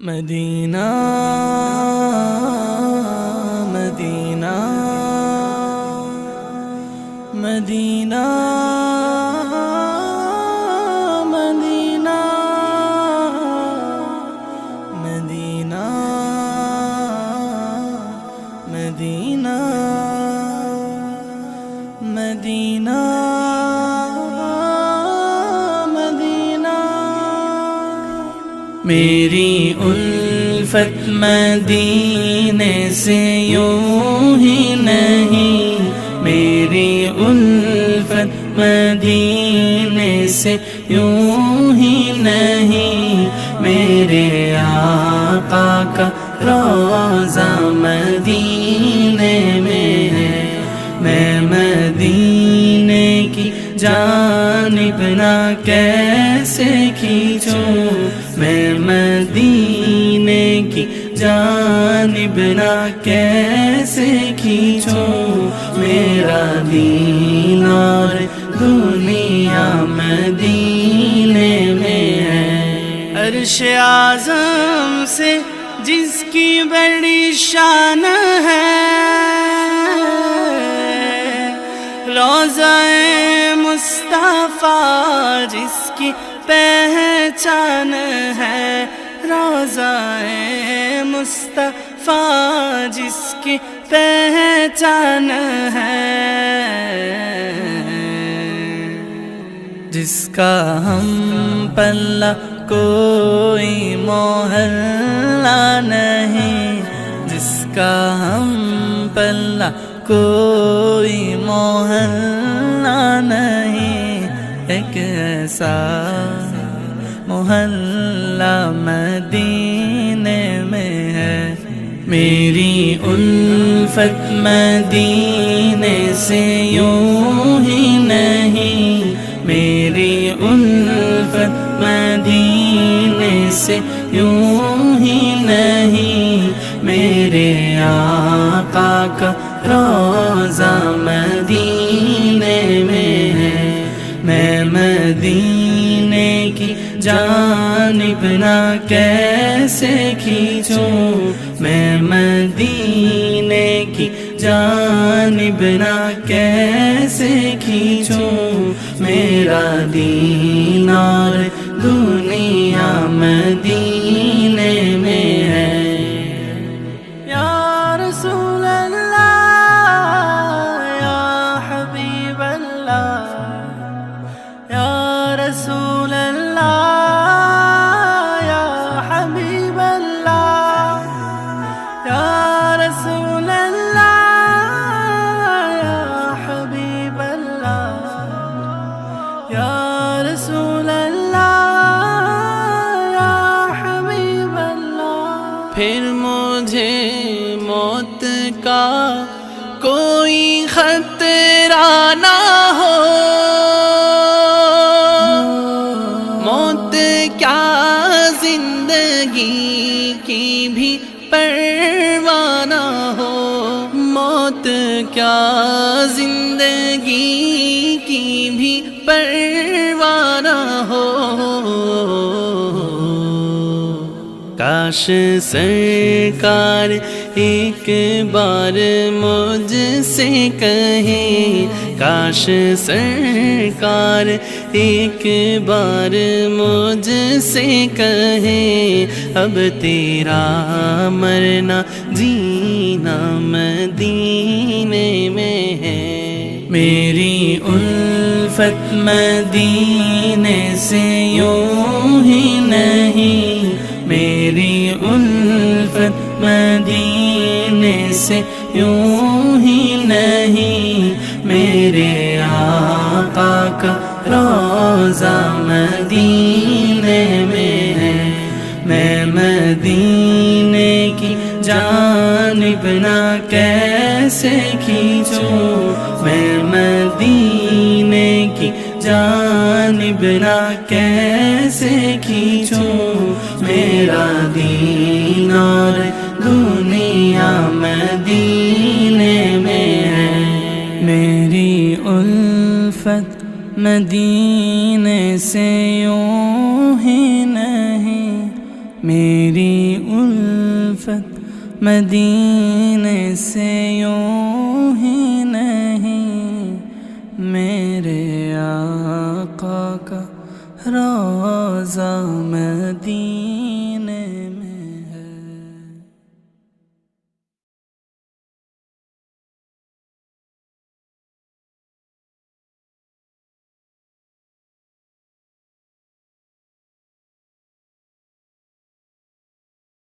مدینہ مدینہ مدینہ مدینہ مدینہ مدینہ مدینہ میری الفت مدینے سے یوں ہی نہیں، میری الفت مدینے سے یوں ہی نہیں، میرے آقا کا روضہ مدینے میں ہے، میں مدینے کی جانب نہ کیسے کھینچوں، میں مدینے کی جانب نہ کیسے کھینچوں، میرا دین اور دنیا مدینے میں ہے۔ عرش اعظم سے جس کی بڑی شان ہے، روضہ مصطفیٰ جس کی پہچان ہے، روضہ مصطفیٰ جس کی پہچان ہے، جس کا ہم پلہ کوئی محلہ نہیں، جس کا ہم پلہ کوئی محلہ نہیں، ایک ایسا محلہ مدینے میں ہے۔ میری الفت مدینے سے یوں ہی نہیں، میری الفت مدینے سے یوں ہی نہیں، میرے آقا کا روضہ مدینے میں ہے، میں مدینے کی جانب نہ کیسے کھینچوں، میں مدینے کی جانب نہ کیسے کھینچوں، میرا دین اور دنیا مدینے میں ہے۔ یا رسول اللہ یا حبیب اللہ، یا رسول اللہ یا حبیب اللہ، یا رسول اللہ یا حبیب اللہ، یا رسول اللہ یا حبیب اللہ۔ پھر مجھے موت کا کوئی خطرہ نہ ہو، موت کیا زندگی کی بھی پرواہ نہ ہو، موت کیا زندگی کی بھی پرواہ نہ ہو، کاش سرکار ایک بار مجھ سے کہیں، کاش سرکار ایک بار مجھ سے کہیں، اب تیرا مرنا جینا مدینے میں ہے۔ میری الفت مدینے سے یوں ہی نہیں، میری الفت مدینے سے یوں ہی نہیں، میرے آقا کا روضہ مدینے میں ہے، میں مدینے کی جانب نہ کیسے کھینچوں، میں مدینے کی جانب نہ کیسے کھینچوں، میرا دین اور دنیا مدینے میں ہے۔ میری الفت مدینے سے یوں ہی نہیں، میری الفت مدینے سے یوں ہی نہیں، میرے آقا کا روضہ میں